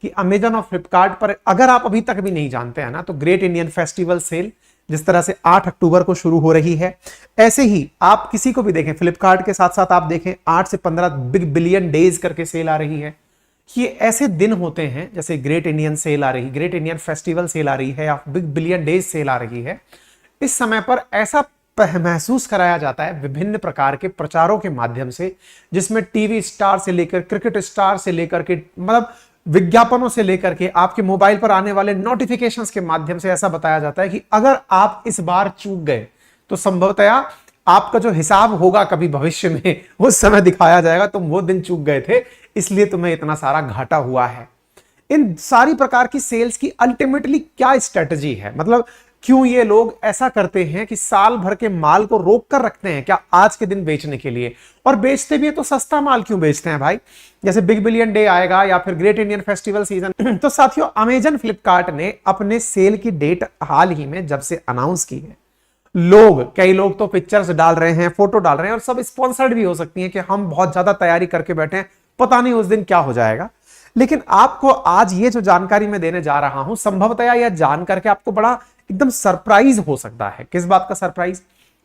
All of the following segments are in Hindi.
कि अमेजन और फ्लिपकार्ट पर, अगर आप अभी तक भी नहीं जानते हैं ना, तो ग्रेट इंडियन फेस्टिवल सेल जिस तरह से 8 अक्टूबर को शुरू हो रही है, ऐसे ही आप किसी को भी देखें, फ्लिपकार्ट के साथ साथ आप देखें 8 से 15 बिग बिलियन डेज करके सेल आ रही है। ये ऐसे दिन होते हैं जैसे ग्रेट इंडियन सेल आ रही, ग्रेट इंडियन फेस्टिवल सेल आ रही है या बिग बिलियन डेज सेल आ रही है। इस समय पर ऐसा महसूस कराया जाता है विभिन्न प्रकार के प्रचारों के माध्यम से, जिसमें टीवी स्टार से लेकर क्रिकेट स्टार से लेकर के, मतलब विज्ञापनों से लेकर के आपके मोबाइल पर आने वाले नोटिफिकेशंस के माध्यम से ऐसा बताया जाता है कि अगर आप इस बार चूक गए तो संभवतया आपका जो हिसाब होगा कभी भविष्य में, उस समय दिखाया जाएगा तुम वो दिन चूक गए थे, इसलिए तुम्हें इतना सारा घाटा हुआ है। इन सारी प्रकार की सेल्स की अल्टीमेटली क्या स्ट्रेटजी है, मतलब क्यों ये लोग ऐसा करते हैं कि साल भर के माल को रोक कर रखते हैं क्या आज के दिन बेचने के लिए, और बेचते भी है तो सस्ता माल क्यों बेचते हैं भाई, जैसे बिग बिलियन डे आएगा या फिर ग्रेट इंडियन फेस्टिवल सीजन। तो साथियों, अमेजन फ्लिपकार्ट ने अपने सेल की डेट हाल ही में जब से अनाउंस की है, कई लोग तो पिक्चर्स डाल रहे हैं, फोटो डाल रहे हैं, और सब स्पॉन्सर्ड भी हो सकती हैं कि हम बहुत ज्यादा तैयारी करके बैठे हैं, पता नहीं उस दिन क्या हो जाएगा। लेकिन आपको आज ये जो जानकारी मैं देने जा रहा हूं, संभवतया यह जान करके आपको बड़ा एकदम सरप्राइज हो सकता है। किस बात का सरप्राइज?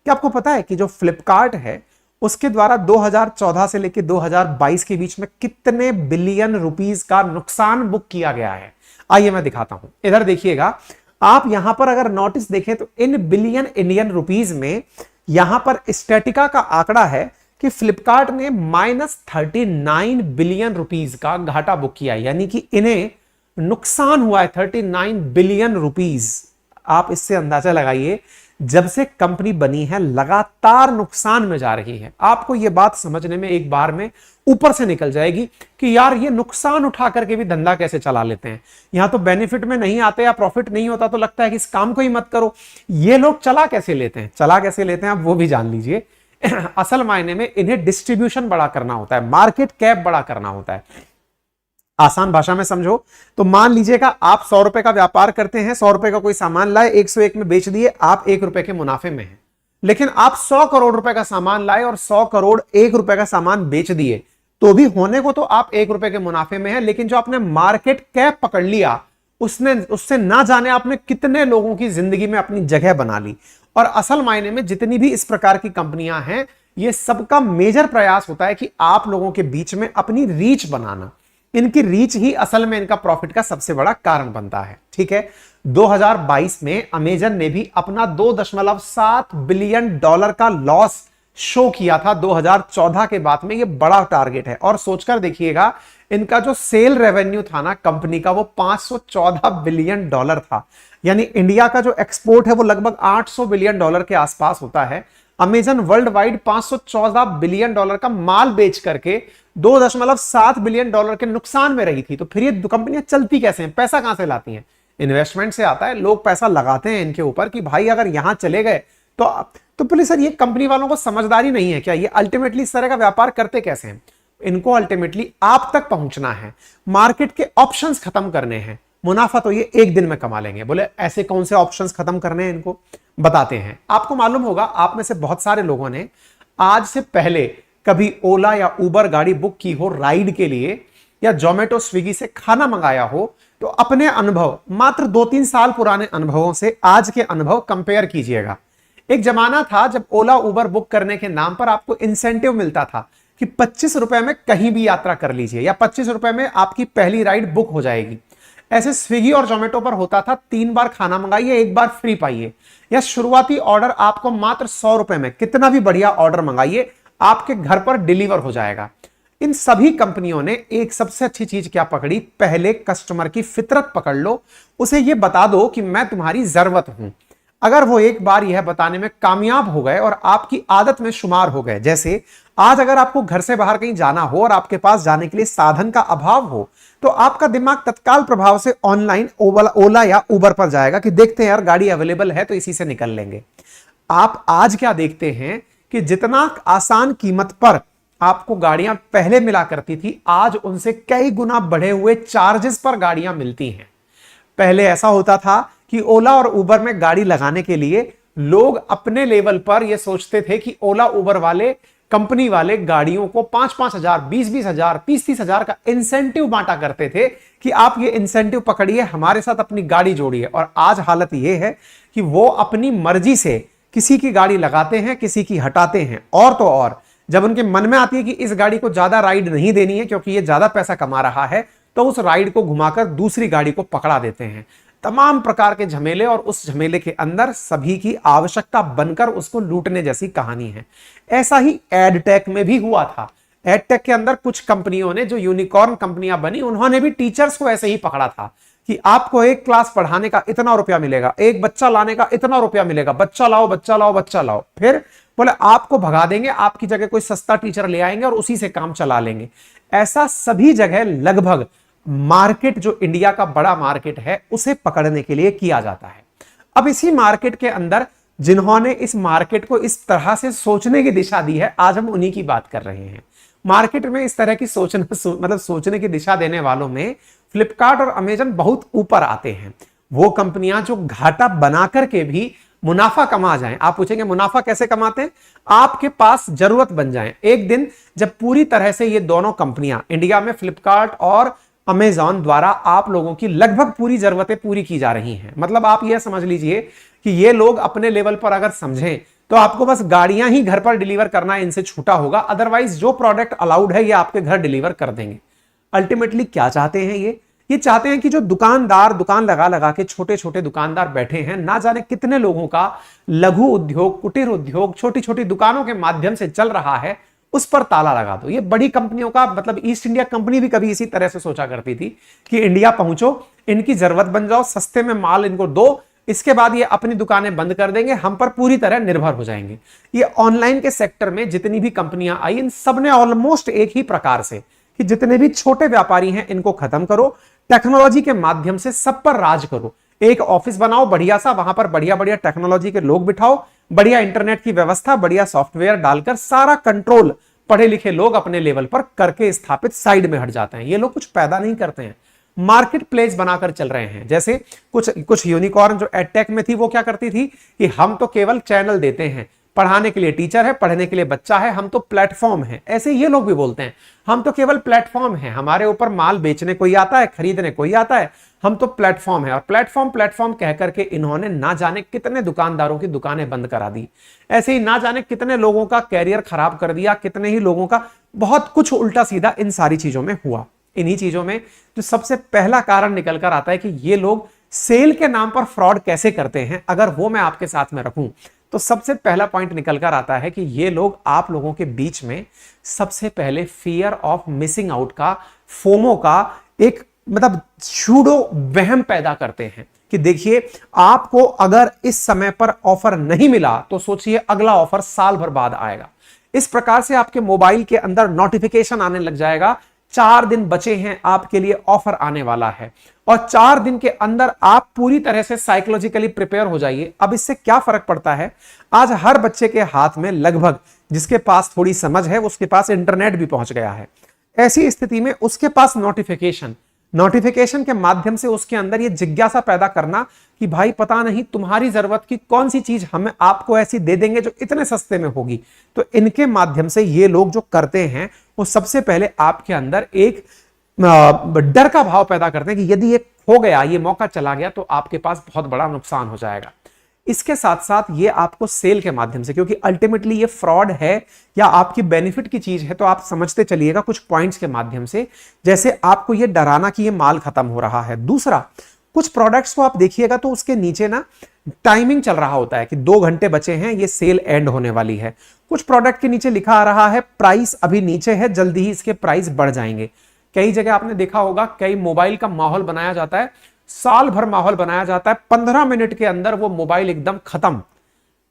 क्या आपको पता है कि जो फ्लिपकार्ट है उसके द्वारा 2014 से लेकर 2022 के बीच में कितने बिलियन रुपीस का नुकसान बुक किया गया है? आइए मैं दिखाता हूं, इधर देखिएगा आप। यहां पर अगर नोटिस देखें तो इन बिलियन इंडियन रुपीस में यहां पर स्टैटिका का आंकड़ा है कि फ्लिपकार्ट ने -39 बिलियन रुपीस का घाटा बुक किया, यानी कि इन्हें नुकसान हुआ है 39 बिलियन रुपीस। आप इससे अंदाजा लगाइए, जब से कंपनी बनी है लगातार नुकसान में जा रही है। आपको यह बात समझने में एक बार में ऊपर से निकल जाएगी कि यार ये नुकसान उठा करके भी धंधा कैसे चला लेते हैं, यहां तो बेनिफिट में नहीं आते या प्रॉफिट नहीं होता तो लगता है कि इस काम को ही मत करो। ये लोग चला कैसे लेते हैं, आप वो भी जान लीजिए। असल मायने में इन्हें डिस्ट्रीब्यूशन बड़ा करना होता है, मार्केट कैप बड़ा करना होता है। आसान भाषा में समझो तो मान लीजिएगा आप 100 रुपए का व्यापार करते हैं, 100 रुपए का कोई सामान लाए, 101 में बेच दिए, आप 1 रुपए के मुनाफे में हैं। लेकिन आप 100 करोड़ रुपए का सामान लाए और 100 करोड़ 1 रुपए का सामान बेच दिए, तो भी होने को तो आप 1 रुपए के मुनाफे में हैं, लेकिन जो आपने मार्केट कैप पकड़ लिया उससे ना जाने आपने कितने लोगों की जिंदगी में अपनी जगह बना ली। और असल मायने में जितनी भी इस प्रकार की कंपनियां हैं, ये सबका मेजर प्रयास होता है कि आप लोगों के बीच में अपनी रीच बनाना। इनकी रीच ही असल में इनका प्रॉफिट का सबसे बड़ा कारण बनता है। ठीक है, 2022 में अमेजन ने भी अपना $2.7 बिलियन का लॉस शो किया था 2014 के बाद में। ये बड़ा टारगेट है, और सोचकर देखिएगा इनका जो सेल रेवेन्यू था ना कंपनी का, वो $514 बिलियन था। यानी इंडिया का जो एक्सपोर्ट है वो लगभग $800 बिलियन के आसपास होता है। अमेजन वर्ल्ड वाइड $514 बिलियन का माल बेच करके $2.7 बिलियन के नुकसान में रही थी। तो फिर ये कंपनियां चलती कैसे हैं, पैसा कहां से लाती हैं? इन्वेस्टमेंट से आता है। लोग पैसा लगाते हैं इनके ऊपर कि भाई अगर यहां चले गए तो पुलिस सर, ये कंपनी वालों को समझदारी नहीं है क्या? ये अल्टीमेटली इस तरह का व्यापार करते कैसे हैं? इनको अल्टीमेटली आप तक पहुंचना है, मार्केट के ऑप्शंस खत्म करने हैं। मुनाफा तो ये एक दिन में कमा लेंगे। बोले ऐसे कौन से ऑप्शंस खत्म करने हैं इनको, बताते हैं। आपको मालूम होगा, आप में से बहुत सारे लोगों ने आज से पहले कभी ओला या उबर गाड़ी बुक की हो राइड के लिए, या जोमेटो स्विगी से खाना मंगाया हो, तो अपने अनुभव, मात्र 2-3 साल पुराने अनुभवों से आज के अनुभव कंपेयर कीजिएगा। एक जमाना था जब ओला उबर बुक करने के नाम पर आपको इंसेंटिव मिलता था कि 25 रुपए में कहीं भी यात्रा कर लीजिए, या 25 रुपए में आपकी पहली राइड बुक हो जाएगी। ऐसे स्विगी और जोमेटो पर होता था 3 बार खाना मंगाइए, 1 बार फ्री पाइए, या शुरुआती ऑर्डर आपको मात्र 100 रुपए में कितना भी बढ़िया ऑर्डर मंगाइए आपके घर पर डिलीवर हो जाएगा। इन सभी कंपनियों ने एक सबसे अच्छी चीज क्या पकड़ी? पहले कस्टमर की फितरत पकड़ लो, उसे यह बता दो कि मैं तुम्हारी जरूरत हूं। अगर वो एक बार यह बताने में कामयाब हो गए और आपकी आदत में शुमार हो गए, जैसे आज अगर आपको घर से बाहर कहीं जाना हो और आपके पास जाने के लिए साधन का अभाव हो, तो आपका दिमाग तत्काल प्रभाव से ऑनलाइन ओला या उबर पर जाएगा कि देखते हैं यार गाड़ी अवेलेबल है तो इसी से निकल लेंगे। आप आज क्या देखते हैं कि जितना आसान कीमत पर आपको गाड़ियां पहले मिला करती थी, आज उनसे कई गुना बढ़े हुए चार्जेस पर गाड़ियां मिलती हैं। पहले ऐसा होता था कि ओला और उबर में गाड़ी लगाने के लिए लोग अपने लेवल पर यह सोचते थे कि ओला उबर वाले कंपनी वाले गाड़ियों को 5-5 हजार, 20-20 हजार, 30-30 हजार का इंसेंटिव बांटा करते थे कि आप ये इंसेंटिव पकड़िए, हमारे साथ अपनी गाड़ी जोड़िए। और आज हालत ये है कि वो अपनी मर्जी से किसी की गाड़ी लगाते हैं, किसी की हटाते हैं। और तो और जब उनके मन में आती है कि इस गाड़ी को ज्यादा राइड नहीं देनी है क्योंकि ये ज्यादा पैसा कमा रहा है, तो उस राइड को घुमाकर दूसरी गाड़ी को पकड़ा देते हैं। तमाम प्रकार के झमेले, और उस झमेले के अंदर सभी की आवश्यकता बनकर उसको लूटने जैसी कहानी है। ऐसा ही एडटेक में भी हुआ था। एडटेक के अंदर कुछ कंपनियों ने, जो यूनिकॉर्न कंपनियां बनी, उन्होंने भी टीचर्स को ऐसे ही पकड़ा था कि आपको एक क्लास पढ़ाने का इतना रुपया मिलेगा, एक बच्चा लाने का इतना रुपया मिलेगा, बच्चा लाओ बच्चा लाओ बच्चा लाओ। फिर बोले आपको भगा देंगे, आपकी जगह कोई सस्ता टीचर ले आएंगे और उसी से काम चला लेंगे। ऐसा सभी जगह लगभग मार्केट, जो इंडिया का बड़ा मार्केट है, उसे पकड़ने के लिए किया जाता है। अब इसी मार्केट के अंदर जिन्होंने इस मार्केट को इस तरह से सोचने की दिशा दी है, आज हम उन्हीं की बात कर रहे हैं। मार्केट में इस तरह की सोचने की दिशा देने वालों में फ्लिपकार्ट और अमेजन बहुत ऊपर आते हैं। वो कंपनियां जो घाटा बना करके भी मुनाफा कमा जाएं। आप पूछेंगे मुनाफा कैसे कमाते हैं? आपके पास जरूरत बन जाए एक दिन, जब पूरी तरह से ये दोनों कंपनियां इंडिया में, फ्लिपकार्ट और अमेजॉन द्वारा आप लोगों की लगभग पूरी जरूरतें पूरी की जा रही हैं। मतलब आप यह समझ लीजिए कि ये लोग अपने लेवल पर अगर समझें तो आपको बस गाड़ियां ही घर पर डिलीवर करना इनसे छूटा होगा, अदरवाइज जो प्रोडक्ट अलाउड है ये आपके घर डिलीवर कर देंगे। अल्टीमेटली क्या चाहते हैं ये चाहते हैं कि जो दुकानदार दुकान लगा लगा के, छोटे छोटे दुकानदार बैठे हैं, ना जाने कितने लोगों का लघु उद्योग, कुटीर उद्योग, छोटी छोटी दुकानों के माध्यम से चल रहा है, उस पर ताला लगा दो। ये बड़ी कंपनियों का, मतलब ईस्ट इंडिया कंपनी भी कभी इसी तरह से सोचा करती थी कि इंडिया पहुंचो, इनकी जरूरत बन जाओ, सस्ते में माल इनको दो, इसके बाद ये अपनी दुकानें बंद कर देंगे, हम पर पूरी तरह निर्भर हो जाएंगे। ये ऑनलाइन के सेक्टर में जितनी भी कंपनियां आई, इन सब ने ऑलमोस्ट एक ही प्रकार से कि जितने भी छोटे व्यापारी हैं इनको खत्म करो, टेक्नोलॉजी के माध्यम से सब पर राज करो। एक ऑफिस बनाओ बढ़िया सा, वहां पर बढ़िया बढ़िया टेक्नोलॉजी के लोग बिठाओ, बढ़िया इंटरनेट की व्यवस्था, बढ़िया सॉफ्टवेयर डालकर सारा कंट्रोल पढ़े लिखे लोग अपने लेवल पर करके स्थापित साइड में हट जाते हैं। ये लोग कुछ पैदा नहीं करते हैं, मार्केट प्लेस बनाकर चल रहे हैं। जैसे कुछ यूनिकॉर्न जो एडटेक में थी, वो क्या करती थी कि हम तो केवल चैनल देते हैं, पढ़ाने के लिए टीचर है, पढ़ने के लिए बच्चा है, हम तो प्लेटफॉर्म है। ऐसे ये लोग भी बोलते हैं, हम तो केवल प्लेटफॉर्म है, हमारे ऊपर माल बेचने कोई आता है, खरीदने कोई आता है, हम तो प्लेटफॉर्म है। और प्लेटफॉर्म कह करके इन्होंने ना जाने कितने दुकानदारों की दुकानें बंद करा दी, ऐसे ही ना जाने कितने लोगों का कैरियर खराब कर दिया, कितने ही लोगों का बहुत कुछ उल्टा सीधा इन सारी चीजों में हुआ। इन्हीं चीजों में जो सबसे पहला कारण निकल कर आता है कि ये लोग सेल के नाम पर फ्रॉड कैसे करते हैं, अगर वो मैं आपके साथ में रखूं तो सबसे पहला पॉइंट निकल कर आता है कि ये लोग आप लोगों के बीच में सबसे पहले फियर ऑफ मिसिंग आउट का, फोमो का एक मतलब शूडो वहम पैदा करते हैं कि देखिए आपको अगर इस समय पर ऑफर नहीं मिला तो सोचिए अगला ऑफर साल भर बाद आएगा। इस प्रकार से आपके मोबाइल के अंदर नोटिफिकेशन आने लग जाएगा, 4 दिन बचे हैं, आपके लिए ऑफर आने वाला है, और 4 दिन के अंदर आप पूरी तरह से साइकोलॉजिकली प्रिपेयर हो जाइए। अब इससे क्या फर्क पड़ता है, आज हर बच्चे के हाथ में लगभग, जिसके पास थोड़ी समझ है उसके पास इंटरनेट भी पहुंच गया है। ऐसी स्थिति में उसके पास नोटिफिकेशन के माध्यम से उसके अंदर ये जिज्ञासा पैदा करना कि भाई पता नहीं तुम्हारी जरूरत की कौन सी चीज हमें आपको ऐसी दे देंगे जो इतने सस्ते में होगी। तो इनके माध्यम से ये लोग जो करते हैं वो सबसे पहले आपके अंदर एक डर का भाव पैदा करते हैं कि यदि ये खो गया, ये मौका चला गया तो आपके पास बहुत बड़ा नुकसान हो जाएगा। इसके साथ साथ ये आपको सेल के माध्यम से, क्योंकि अल्टीमेटली ये फ्रॉड है या आपकी बेनिफिट की चीज है, तो आप समझते चलिएगा कुछ पॉइंट्स के माध्यम से, जैसे आपको ये डराना कि ये माल खत्म हो रहा है। दूसरा, कुछ प्रोडक्ट्स को आप देखिएगा तो उसके नीचे ना टाइमिंग चल रहा होता है कि 2 घंटे बचे हैं, ये सेल एंड होने वाली है। कुछ प्रोडक्ट के नीचे लिखा आ रहा है प्राइस अभी नीचे है, जल्दी ही इसके प्राइस बढ़ जाएंगे। कई जगह आपने देखा होगा, कई मोबाइल का माहौल बनाया जाता है, साल भर माहौल बनाया जाता है, 15 मिनट के अंदर वो मोबाइल एकदम खत्म।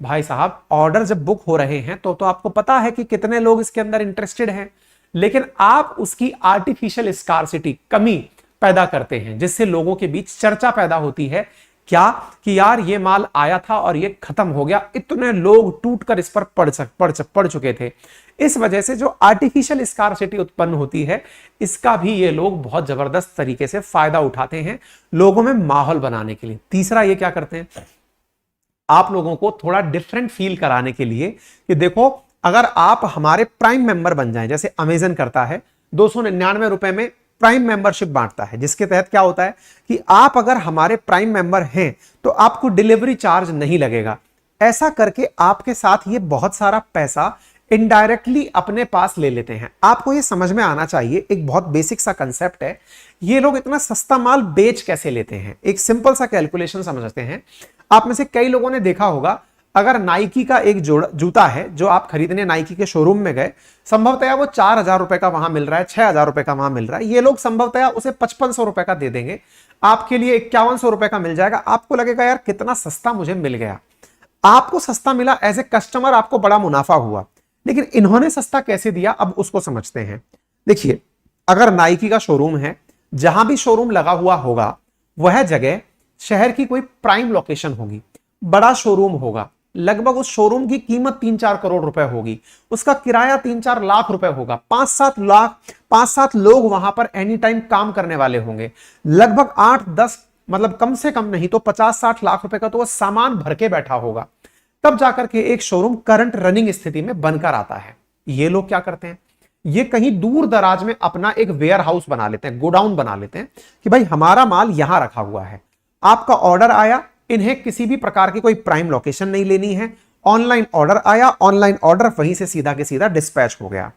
भाई साहब, ऑर्डर जब बुक हो रहे हैं तो आपको पता है कि कितने लोग इसके अंदर इंटरेस्टेड हैं, लेकिन आप उसकी आर्टिफिशियल स्कार्सिटी, कमी पैदा करते हैं, जिससे लोगों के बीच चर्चा पैदा होती है क्या कि यार ये माल आया था और ये खत्म हो गया, इतने लोग टूटकर इस पर पड़ चुके थे। इस वजह से जो आर्टिफिशियल स्कार्सिटी उत्पन्न होती है, इसका भी ये लोग बहुत जबरदस्त तरीके से फायदा उठाते हैं लोगों में माहौल बनाने के लिए। तीसरा, ये क्या करते हैं, आप लोगों को थोड़ा डिफरेंट फील कराने के लिए कि देखो अगर आप हमारे प्राइम मेंबर बन जाएं, जैसे अमेजन करता है 299 रुपए में प्राइम मेंबरशिप बांटता है, जिसके तहत क्या होता है कि आप अगर हमारे प्राइम मेंबर हैं तो आपको डिलीवरी चार्ज नहीं लगेगा। ऐसा करके आपके साथ ये बहुत सारा पैसा इनडायरेक्टली अपने पास ले लेते हैं। आपको ये समझ में आना चाहिए, एक बहुत बेसिक सा कंसेप्ट है, ये लोग इतना सस्ता माल बेच कैसे लेते हैं। एक सिंपल सा कैलकुलेशन समझते हैं। आप में से कई लोगों ने देखा होगा, अगर नाइकी का एक जोड़ा जूता है जो आप खरीदने नाइकी के शोरूम में गए, संभवतया वो 4000 रुपए का वहां मिल रहा है, 6000 रुपए का वहां मिल रहा है, ये लोग संभवतया उसे 5500 रुपए का दे देंगे, आपके लिए 5100 रुपए का मिल जाएगा। आपको लगेगा यार कितना सस्ता मुझे मिल गया। आपको सस्ता मिला, एज ए कस्टमर आपको बड़ा मुनाफा हुआ, लेकिन इन्होंने सस्ता कैसे दिया, अब उसको समझते हैं। देखिए, अगर नाइकी का शोरूम है, जहां भी शोरूम लगा हुआ होगा वह जगह शहर की कोई प्राइम लोकेशन होगी, बड़ा शोरूम होगा, लगभग उस शोरूम की कीमत 3-4 करोड़ रुपए होगी, उसका किराया 3-4 लाख रुपए होगा, 5-7 लोग वहां पर एनी टाइम काम करने वाले होंगे, लगभग 8-10 मतलब कम से कम नहीं तो 50-60 लाख रुपए का तो वह सामान भर के बैठा होगा, तब जाकर के एक शोरूम करंट रनिंग स्थिति में बनकर आता है। ये लोग क्या करते हैं, ये कहीं दूर दराज में अपना एक वेयर हाउस बना लेते हैं, गोडाउन बना लेते हैं कि भाई हमारा माल यहां रखा हुआ है, आपका ऑर्डर आया, इन्हें किसी भी प्रकार की कोई प्राइम लोकेशन नहीं लेनी है, ऑनलाइन ऑर्डर आया, ऑनलाइन ऑर्डर वहीं से सीधा के सीधा डिस्पैच हो गया।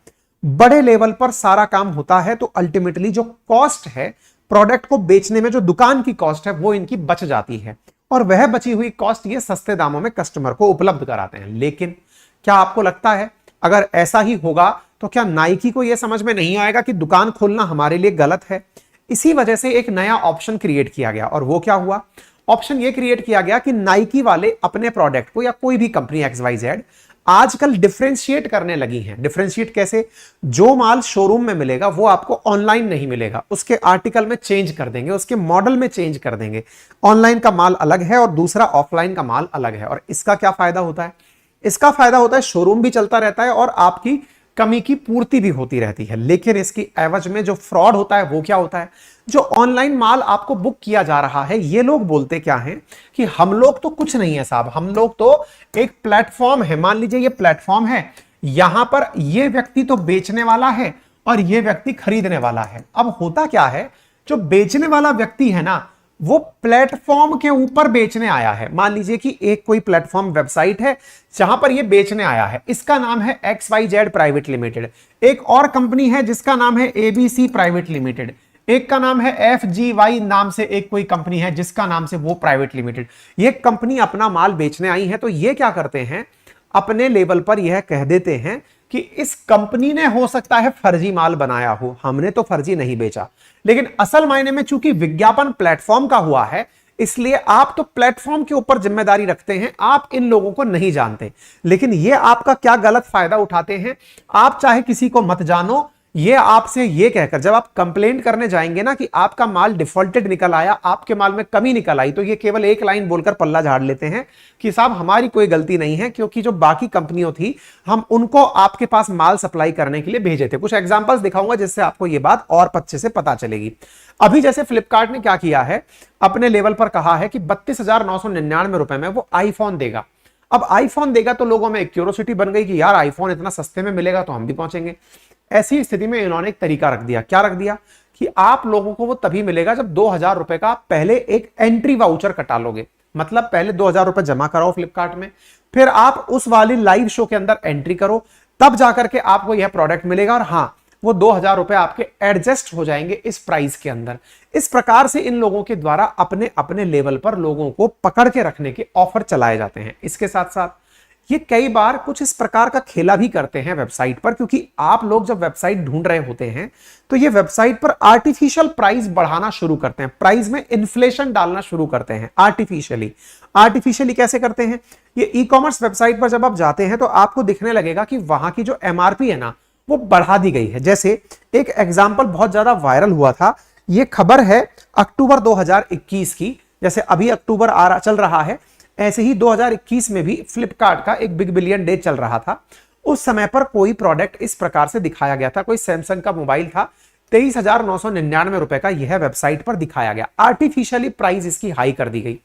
बड़े लेवल पर सारा काम होता है, तो अल्टीमेटली जो कॉस्ट है प्रोडक्ट को बेचने में, जो दुकान की कॉस्ट है वो इनकी बच जाती है, और वह बची हुई कॉस्ट ये सस्ते दामों में कस्टमर को उपलब्ध कराते हैं। लेकिन क्या आपको लगता है अगर ऐसा ही होगा तो क्या नाइकी को यह समझ में नहीं आएगा कि दुकान खोलना हमारे लिए गलत है? इसी वजह से एक नया ऑप्शन क्रिएट किया गया, और वो क्या हुआ, ऑप्शन ये क्रिएट किया गया कि नाइकी वाले अपने प्रोडक्ट को, या कोई भी कंपनी XYZ आजकल डिफरेंशिएट करने लगी हैं। डिफरेंशिएट कैसे? जो माल शोरूम में मिलेगा वो आपको ऑनलाइन नहीं मिलेगा, उसके आर्टिकल में चेंज कर देंगे, उसके मॉडल में चेंज कर देंगे। ऑनलाइन का माल अलग है और दूसरा ऑफलाइन का माल अलग है। और इसका क्या फायदा होता है? इसका फायदा होता है शोरूम भी चलता रहता है और आपकी कमी की पूर्ति भी होती रहती है। लेकिन इसकी एवज में जो फ्रॉड होता है वो क्या होता है? जो ऑनलाइन माल आपको बुक किया जा रहा है, ये लोग बोलते क्या हैं कि हम लोग तो कुछ नहीं है साहब, हम लोग तो एक प्लेटफॉर्म है, मान लीजिए ये प्लेटफॉर्म है, यहां पर ये व्यक्ति तो बेचने वाला है और ये व्यक्ति खरीदने वाला है। अब होता क्या है, जो बेचने वाला व्यक्ति है ना, वो प्लेटफॉर्म के ऊपर बेचने आया है। मान लीजिए कि एक कोई प्लेटफॉर्म वेबसाइट है जहां पर ये बेचने आया है, इसका नाम है XYZ प्राइवेट लिमिटेड। एक और कंपनी है जिसका नाम है ABC प्राइवेट लिमिटेड। एक का नाम है FGY नाम से एक कोई कंपनी है जिसका नाम से वो प्राइवेट लिमिटेड। ये कंपनी अपना माल बेचने आई है, तो ये क्या करते हैं, अपने लेवल पर यह कह देते हैं कि इस कंपनी ने हो सकता है फर्जी माल बनाया हो, हमने तो फर्जी नहीं बेचा। लेकिन असल मायने में चूंकि विज्ञापन प्लेटफॉर्म का हुआ है, इसलिए आप तो प्लेटफॉर्म के ऊपर जिम्मेदारी रखते हैं, आप इन लोगों को नहीं जानते। लेकिन ये आपका क्या गलत फायदा उठाते हैं, आप चाहे किसी को मत जानो, ये आपसे ये कहकर जब आप कंप्लेंट करने जाएंगे ना कि आपका माल डिफॉल्टेड निकल आया, आपके माल में कमी निकल आई, तो ये केवल एक लाइन बोलकर पल्ला झाड़ लेते हैं कि साहब हमारी कोई गलती नहीं है, क्योंकि जो बाकी कंपनियों थी हम उनको आपके पास माल सप्लाई करने के लिए भेजे थे। कुछ एग्जांपल्स दिखाऊंगा जिससे आपको ये बात और अच्छे से पता चलेगी। अभी जैसे फ्लिपकार्ट ने क्या किया है, अपने लेवल पर कहा है कि 32,999 रुपए में वो आईफोन देगा। अब आईफोन देगा तो लोगों में एक क्यूरोसिटी बन गई कि यार आईफोन इतना सस्ते में मिलेगा तो हम भी पहुंचेंगे। ऐसी स्थिति में इन्होंने एक तरीका रख दिया। क्या रख दिया कि आप लोगों को वो तभी मिलेगा जब 2000 रुपए का पहले एक एंट्री वाउचर कटा लोगे। मतलब पहले 2000 रुपए जमा कराओ फ्लिपकार्ट में, फिर आप उस वाली लाइव शो के अंदर एंट्री करो, तब जाकर के आपको यह प्रोडक्ट मिलेगा। और हां, वो 2000 रुपए आपके एडजस्ट हो जाएंगे इस प्राइस के अंदर। इस प्रकार से इन लोगों के द्वारा अपने अपने लेवल पर लोगों को पकड़ के रखने के ऑफर चलाए जाते हैं। इसके साथ साथ ये कई बार कुछ इस प्रकार का खेला भी करते हैं वेबसाइट पर, क्योंकि आप लोग जब वेबसाइट ढूंढ रहे होते हैं तो ये वेबसाइट पर आर्टिफिशियल प्राइस बढ़ाना शुरू करते हैं, प्राइस में इन्फ्लेशन डालना शुरू करते हैं आर्टिफिशियली कैसे करते हैं? ये ई कॉमर्स वेबसाइट पर जब आप जाते हैं तो आपको दिखने लगेगा कि वहां की जो MRP है ना, वो बढ़ा दी गई है। जैसे एक एग्जाम्पल बहुत ज्यादा वायरल हुआ था, ये खबर है अक्टूबर 2021 की। जैसे अभी अक्टूबर चल रहा है, ऐसे ही 2021 में भी फ्लिपकार्ट का एक बिग बिलियन डे चल रहा था। उस समय पर कोई प्रोडक्ट इस प्रकार से दिखाया गया था, कोई सैमसंग का मोबाइल था, 23,999 रुपए का यह वेबसाइट पर दिखाया गया। आर्टिफिशियली प्राइस इसकी हाई कर दी गई,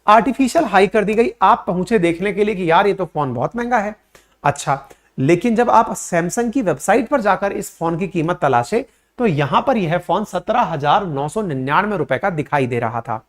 आर्टिफिशियल हाई कर दी गई। आप पहुंचे देखने के लिए कि यार ये तो फोन बहुत महंगा है। अच्छा, लेकिन जब आप सैमसंग की वेबसाइट पर जाकर इस फोन की कीमत तलाशे तो यहां पर यह फोन 17,999 रुपए का दिखाई दे रहा था।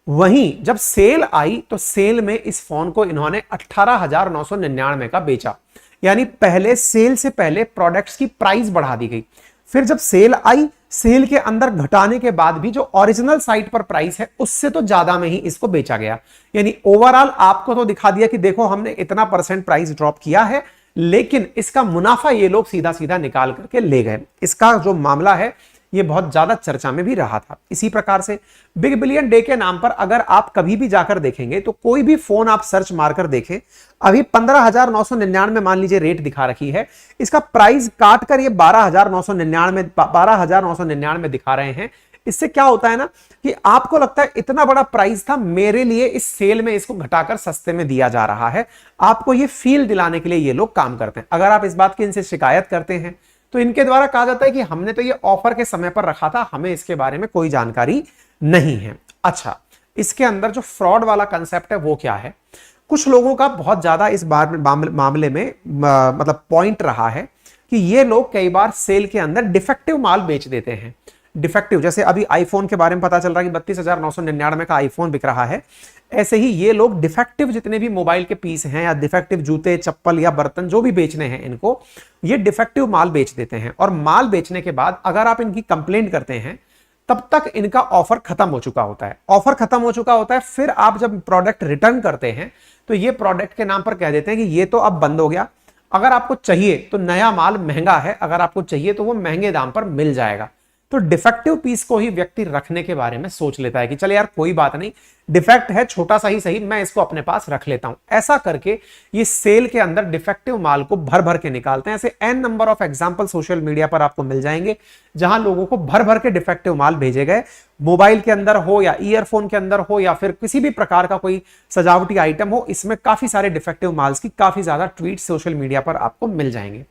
वहीं जब सेल आई तो सेल में इस फोन को इन्होंने 18,999 का बेचा, यानी पहले सेल से पहले प्रोडक्ट्स की प्राइस बढ़ा दी गई। फिर जब सेल आई, सेल के अंदर घटाने के बाद भी जो ओरिजिनल साइट पर प्राइस है उससे तो ज्यादा में ही इसको बेचा गया। यानी ओवरऑल आपको तो दिखा दिया कि देखो हमने इतना % प्राइस ड्रॉप किया है, लेकिन इसका मुनाफा ये लोग सीधा सीधा निकाल करके ले गए। इसका जो मामला है ये बहुत ज्यादा चर्चा में भी रहा था। इसी प्रकार से बिग बिलियन डे के नाम पर अगर आप कभी भी जाकर देखेंगे तो कोई भी फोन आप सर्च मारकर देखें, अभी 15,999 मान लीजिए रेट दिखा रखी है, इसका प्राइस काट कर ये 12,999 दिखा रहे हैं। इससे क्या होता है ना कि आपको लगता है इतना बड़ा प्राइस था, मेरे लिए इस सेल में इसको घटाकर सस्ते में दिया जा रहा है। आपको ये फील दिलाने के लिए ये लोग काम करते हैं। अगर आप इस बात की इनसे शिकायत करते हैं तो इनके द्वारा कहा जाता है कि हमने तो ये ऑफर के समय पर रखा था, हमें इसके बारे में कोई जानकारी नहीं है। अच्छा, इसके अंदर जो फ्रॉड वाला कंसेप्ट है वो क्या है? कुछ लोगों का बहुत ज्यादा इस मामले में मतलब पॉइंट रहा है कि ये लोग कई बार सेल के अंदर डिफेक्टिव माल बेच देते हैं। डिफेक्टिव, जैसे अभी आईफोन के बारे में पता चल रहा है कि 32,999 का आईफोन बिक रहा है, ऐसे ही ये लोग डिफेक्टिव जितने भी मोबाइल के पीस हैं या डिफेक्टिव जूते चप्पल या बर्तन जो भी बेचने हैं इनको, ये डिफेक्टिव माल बेच देते हैं। और माल बेचने के बाद अगर आप इनकी कंप्लेंट करते हैं तब तक इनका ऑफर खत्म हो चुका होता है। ऑफर खत्म हो चुका होता है, फिर आप जब प्रोडक्ट रिटर्न करते हैं तो ये प्रोडक्ट के नाम पर कह देते हैं कि ये तो अब बंद हो गया, अगर आपको चाहिए तो नया माल महंगा है, अगर आपको चाहिए तो वो महंगे दाम पर मिल जाएगा। तो डिफेक्टिव पीस को ही व्यक्ति रखने के बारे में सोच लेता है कि चल यार कोई बात नहीं, डिफेक्ट है छोटा सा ही सही, मैं इसको अपने पास रख लेता हूं। ऐसा करके ये सेल के अंदर डिफेक्टिव माल को भर भर के निकालते हैं। ऐसे n number of example social media पर आपको मिल जाएंगे जहां लोगों को भर भर के डिफेक्टिव माल भेजे गए। मोबाइल के अंदर हो या ईयरफोन के अंदर हो या फिर किसी भी प्रकार का कोई सजावटी आइटम हो, इसमें काफी सारे डिफेक्टिव माल्स की काफी ज्यादा ट्वीट सोशल मीडिया पर आपको मिल जाएंगे।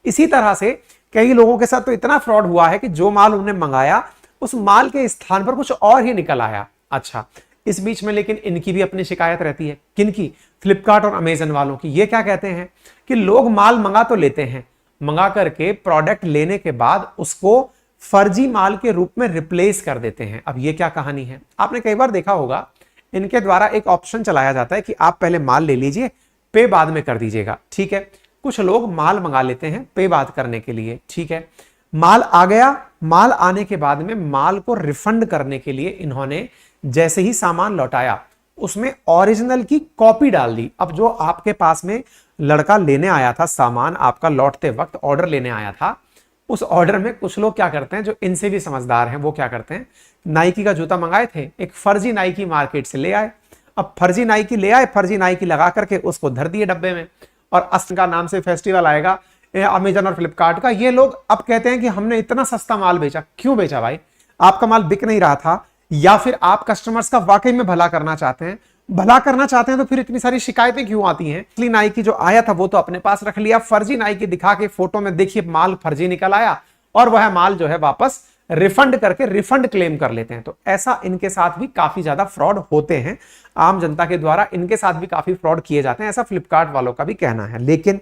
इसी तरह से कई लोगों के साथ तो इतना फ्रॉड हुआ है कि जो माल उन्होंने मंगाया उस माल के स्थान पर कुछ और ही निकल आया। अच्छा, इस बीच में लेकिन इनकी भी अपनी शिकायत रहती है। किनकी? फ्लिपकार्ट और अमेजन वालों की। ये क्या कहते हैं कि लोग माल मंगा तो लेते हैं, मंगा करके प्रोडक्ट लेने के बाद उसको फर्जी माल के रूप में रिप्लेस कर देते हैं। अब ये क्या कहानी है? आपने कई बार देखा होगा, इनके द्वारा एक ऑप्शन चलाया जाता है कि आप पहले माल ले लीजिए, पे बाद में कर दीजिएगा। ठीक है, कुछ लोग माल मंगा लेते हैं पे बात करने के लिए। ठीक है, माल आ गया, माल आने के बाद में माल को रिफंड करने के लिए इन्होंने जैसे ही सामान लौटाया उसमें ओरिजिनल की कॉपी डाल दी। अब जो आपके पास में लड़का लेने आया था सामान, आपका लौटते वक्त ऑर्डर लेने आया था, उस ऑर्डर में कुछ लोग क्या करते हैं जो इनसे भी समझदार हैं, वो क्या करते हैं, नाइकी का जूता मंगाए थे, एक फर्जी नाइकी मार्केट से ले आए। अब फर्जी नाइकी ले आए, फर्जी नाइकी लगा करके उसको धर दिए डब्बे में, और असम का नाम से फेस्टिवल आएगा अमेजन और फ्लिपकार्ट का। ये लोग अब कहते हैं कि हमने इतना सस्ता माल बेचा। क्यों बेचा भाई? आपका माल बिक नहीं रहा था, या फिर आप कस्टमर्स का वाकई में भला करना चाहते हैं? भला करना चाहते हैं तो फिर इतनी सारी शिकायतें क्यों आती हैं? असली नाइकी जो आया था वो तो अपने पास रख लिया, फर्जी नाइकी दिखा के फोटो में देखिए माल फर्जी निकल आया, और वह माल जो है वापस रिफंड करके रिफंड क्लेम कर लेते हैं। तो ऐसा इनके साथ भी काफी ज्यादा फ्रॉड होते हैं, आम जनता के द्वारा इनके साथ भी काफी फ्रॉड किए जाते हैं, ऐसा फ्लिपकार्ट वालों का भी कहना है। लेकिन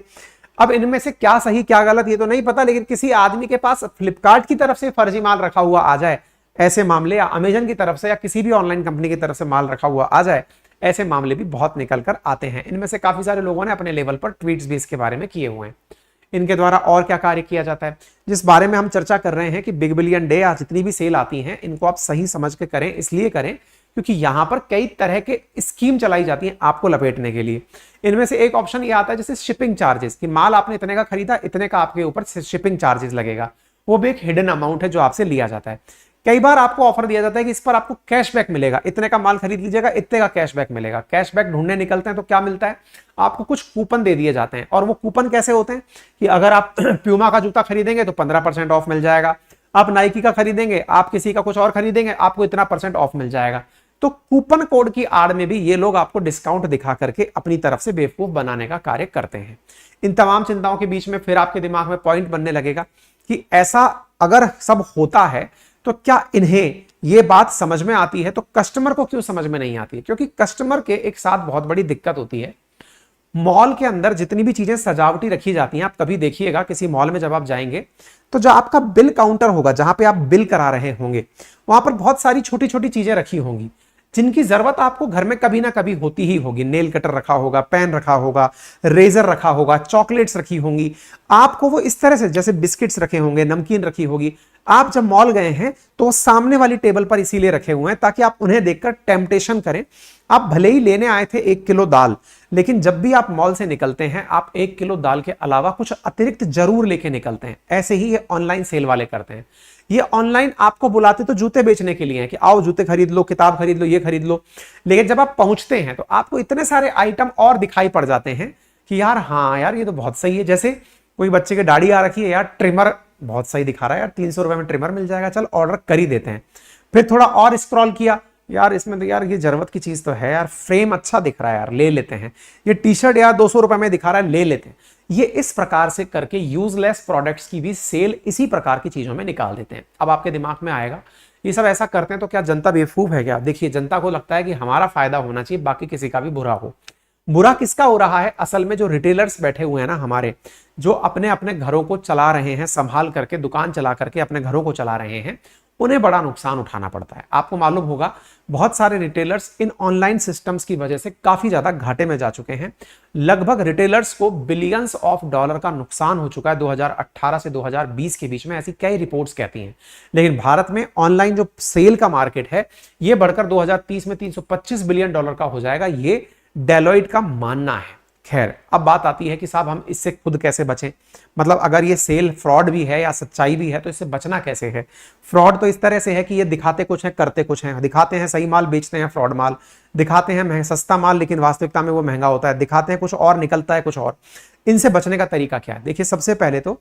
अब इनमें से क्या सही क्या गलत ये तो नहीं पता, लेकिन किसी आदमी के पास फ्लिपकार्ट की तरफ से फर्जी माल रखा हुआ आ जाए, ऐसे मामले, या अमेजन की तरफ से या किसी भी ऑनलाइन कंपनी की तरफ से माल रखा हुआ आ जाए, ऐसे मामले भी बहुत निकल कर आते हैं। इनमें से काफी सारे लोगों ने अपने लेवल पर ट्वीट्स भी इसके बारे में किए हुए हैं। इनके द्वारा और क्या कार्य किया जाता है, जिस बारे में हम चर्चा कर रहे हैं कि बिग बिलियन डे या जितनी भी सेल आती हैं इनको आप सही समझ के करें। इसलिए करें क्योंकि यहां पर कई तरह के स्कीम चलाई जाती हैं आपको लपेटने के लिए। इनमें से एक ऑप्शन ये आता है जैसे शिपिंग चार्जेस, कि माल आपने इतने का खरीदा, इतने का आपके ऊपर शिपिंग चार्जेस लगेगा। वो भी एक हिडन अमाउंट है जो आपसे लिया जाता है। कई बार आपको ऑफर दिया जाता है कि इस पर आपको कैशबैक मिलेगा, इतने का माल खरीद लीजिएगा, इतने का कैशबैक मिलेगा। कैशबैक ढूंढने निकलते हैं तो क्या मिलता है, आपको कुछ कूपन दे दिए जाते हैं। और वो कूपन कैसे होते हैं कि अगर आप प्यूमा का जूता खरीदेंगे तो 15% ऑफ मिल जाएगा, आप नाइकी का खरीदेंगे, आप किसी का कुछ और खरीदेंगे, आपको इतना % ऑफ मिल जाएगा। तो कूपन कोड की आड़ में भी ये लोग आपको डिस्काउंट दिखा करके अपनी तरफ से बेवकूफ बनाने का कार्य करते हैं। इन तमाम चिंताओं के बीच में फिर आपके दिमाग में पॉइंट बनने लगेगा कि ऐसा अगर सब होता है तो क्या इन्हें ये बात समझ में आती है, तो कस्टमर को क्यों समझ में नहीं आती है? क्योंकि कस्टमर के एक साथ बहुत बड़ी दिक्कत होती है, मॉल के अंदर जितनी भी चीजें सजावटी रखी जाती हैं, आप कभी देखिएगा किसी मॉल में जब आप जाएंगे तो जो आपका बिल काउंटर होगा, जहां पे आप बिल करा रहे होंगे, वहां पर बहुत सारी छोटी छोटी चीजें रखी होंगी जिनकी जरूरत आपको घर में कभी ना कभी होती ही होगी। नेल कटर रखा होगा, पेन रखा होगा, रेजर रखा होगा, चॉकलेट्स रखी होंगी। आपको वो इस तरह से, जैसे बिस्किट्स रखे होंगे, नमकीन रखी होगी, आप जब मॉल गए हैं तो वो सामने वाली टेबल पर इसीलिए रखे हुए हैं ताकि आप उन्हें देखकर टेम्पटेशन करें। आप भले ही लेने आए थे 1 किलो दाल, लेकिन जब भी आप मॉल से निकलते हैं आप 1 किलो दाल के अलावा कुछ अतिरिक्त जरूर लेके निकलते हैं। ऐसे ही ये ऑनलाइन सेल वाले करते हैं। ये ऑनलाइन आपको बुलाते तो जूते बेचने के लिए हैं कि आओ जूते खरीद लो, किताब खरीद लो, ये खरीद लो, लेकिन जब आप पहुंचते हैं तो आपको इतने सारे आइटम और दिखाई पड़ जाते हैं कि यार हाँ यार ये तो बहुत सही है। जैसे कोई बच्चे की दाढ़ी आ रखी है, यार ट्रिमर बहुत सही दिखा रहा है, यार 300 रुपए में ट्रिमर मिल जाएगा, चल ऑर्डर कर ही देते हैं। फिर थोड़ा और स्क्रॉल किया, यार इसमें तो यार ये जरूरत की चीज तो है यार, फ्रेम अच्छा दिख रहा है यार, ले लेते हैं। ये टी शर्ट यार 200 रुपए में दिखा रहा है, ले लेते हैं। ये इस प्रकार से करके यूजलेस प्रोडक्ट्स की भी सेल इसी प्रकार की चीजों में निकाल देते हैं। अब आपके दिमाग में आएगा ये सब ऐसा करते हैं तो क्या जनता बेवकूफ है क्या? देखिए, जनता को लगता है कि हमारा फायदा होना चाहिए, बाकी किसी का भी बुरा हो। बुरा किसका हो रहा है? असल में जो रिटेलर्स बैठे हुए हैं ना हमारे, जो अपने अपने घरों को चला रहे हैं, संभाल करके दुकान चला करके अपने घरों को चला रहे हैं, उन्हें बड़ा नुकसान उठाना पड़ता है। आपको मालूम होगा बहुत सारे रिटेलर्स इन ऑनलाइन सिस्टम्स की वजह से काफी ज्यादा घाटे में जा चुके हैं। लगभग रिटेलर्स को बिलियंस ऑफ डॉलर का नुकसान हो चुका है 2018 से 2020 के बीच में, ऐसी कई रिपोर्ट्स कहती हैं। लेकिन भारत में ऑनलाइन जो सेल का मार्केट है ये बढ़कर 2030 में 325 बिलियन डॉलर का हो जाएगा, ये डेलॉइट का मानना है। खैर, अब बात आती है कि साहब हम इससे खुद कैसे बचें? मतलब अगर ये सेल फ्रॉड भी है या सच्चाई भी है तो इससे बचना कैसे है? फ्रॉड तो इस तरह से है कि ये दिखाते कुछ है, करते कुछ है। दिखाते हैं सही माल, बेचते हैं फ्रॉड माल। दिखाते हैं सस्ता माल, लेकिन वास्तविकता में वो महंगा होता है। दिखाते हैं कुछ और, निकलता है कुछ और। इनसे बचने का तरीका क्या है? देखिए, सबसे पहले तो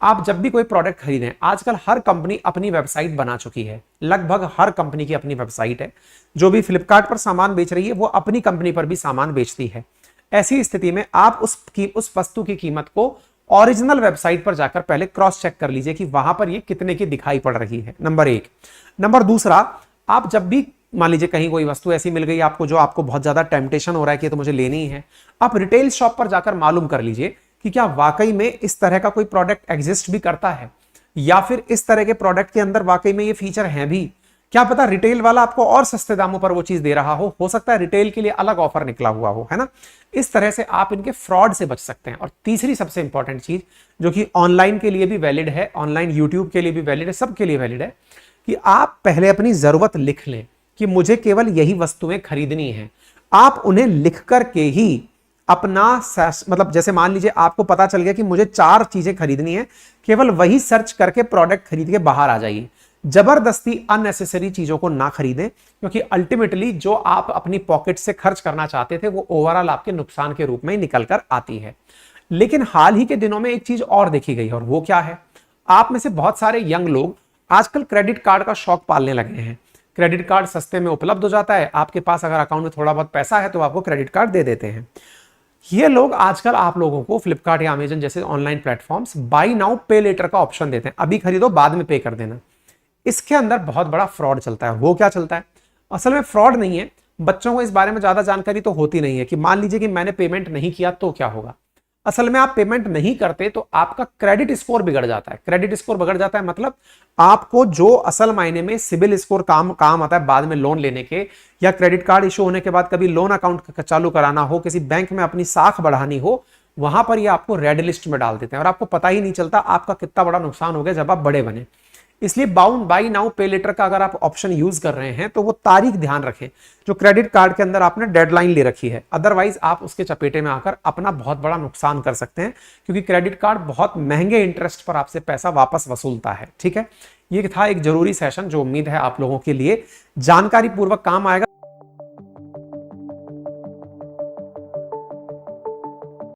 आप जब भी कोई प्रोडक्ट खरीदें, आजकल हर कंपनी अपनी वेबसाइट बना चुकी है। लगभग हर कंपनी की अपनी वेबसाइट है। जो भी फ्लिपकार्ट पर सामान बेच रही है वो अपनी कंपनी पर भी सामान बेचती है। ऐसी स्थिति में आप उस वस्तु की कीमत को ओरिजिनल वेबसाइट पर जाकर पहले क्रॉस चेक कर लीजिए कि वहां पर ये कितने की दिखाई पड़ रही है, नंबर 1। नंबर दूसरा, आप जब भी मान लीजिए कहीं कोई वस्तु ऐसी मिल गई आपको जो आपको बहुत ज्यादा टेम्पटेशन हो रहा है कि तो मुझे लेनी ही है, आप रिटेल शॉप पर जाकर मालूम कर लीजिए कि क्या वाकई में इस तरह का कोई प्रोडक्ट एग्जिस्ट भी करता है, या फिर इस तरह के प्रोडक्ट के अंदर वाकई में ये फीचर है भी। क्या पता रिटेल वाला आपको और सस्ते दामों पर वो चीज दे रहा हो सकता है रिटेल के लिए अलग ऑफर निकला हुआ हो, है ना। इस तरह से आप इनके फ्रॉड से बच सकते हैं। और तीसरी सबसे इंपॉर्टेंट चीज जो कि ऑनलाइन के लिए भी वैलिड है, ऑनलाइन यूट्यूब के लिए भी वैलिड है, सबके लिए वैलिड है, कि आप पहले अपनी जरूरत लिख लें कि मुझे केवल यही वस्तुएं खरीदनी है। आप उन्हें लिख करके ही अपना मतलब जैसे मान लीजिए आपको पता चल गया कि मुझे 4 चीजें खरीदनी है, केवल वही सर्च करके प्रोडक्ट खरीद के बाहर आ जाइए। जबरदस्ती अननेसेसरी चीजों को ना खरीदें, क्योंकि अल्टीमेटली जो आप अपनी पॉकेट से खर्च करना चाहते थे वो ओवरऑल आपके नुकसान के रूप में ही निकल कर आती है। लेकिन हाल ही के दिनों में एक चीज और देखी गई, और वो क्या है? आप में से बहुत सारे यंग लोग आजकल क्रेडिट कार्ड का शौक पालने लगे हैं। क्रेडिट कार्ड सस्ते में उपलब्ध हो जाता है, आपके पास अगर अकाउंट में थोड़ा बहुत पैसा है तो आपको क्रेडिट कार्ड दे देते हैं। ये लोग आजकल आप लोगों को फ्लिपकार्ट या अमेजन जैसे ऑनलाइन प्लेटफॉर्म्स बाई नाउ पे लेटर का ऑप्शन देते हैं, अभी खरीदो बाद में पे कर देना। इसके अंदर बहुत बड़ा फ्रॉड चलता है। वो क्या चलता है? असल में फ्रॉड नहीं है, बच्चों को इस बारे में ज्यादा जानकारी तो होती नहीं है कि मान लीजिए कि मैंने पेमेंट नहीं किया तो क्या होगा। असल में आप पेमेंट नहीं करते तो आपका क्रेडिट स्कोर बिगड़ जाता है। क्रेडिट स्कोर बिगड़ जाता है मतलब आपको जो असल मायने में सिबिल स्कोर काम आता है बाद में लोन लेने के, या क्रेडिट कार्ड इशू होने के बाद कभी लोन अकाउंट चालू कराना हो, किसी बैंक में अपनी साख बढ़ानी हो, वहां पर ये आपको रेड लिस्ट में डाल देते हैं और आपको पता ही नहीं चलता आपका कितना बड़ा नुकसान हो गया जब आप बड़े बने। इसलिए बाई नाउ पे लेटर का अगर आप ऑप्शन यूज कर रहे हैं तो वो तारीख ध्यान रखें जो क्रेडिट कार्ड के अंदर आपने डेडलाइन ले रखी है, अदरवाइज आप उसके चपेटे में आकर अपना बहुत बड़ा नुकसान कर सकते हैं, क्योंकि क्रेडिट कार्ड बहुत महंगे इंटरेस्ट पर आपसे पैसा वापस वसूलता है। ठीक है, ये था एक जरूरी सेशन जो उम्मीद है आप लोगों के लिए जानकारी पूर्वक काम आएगा।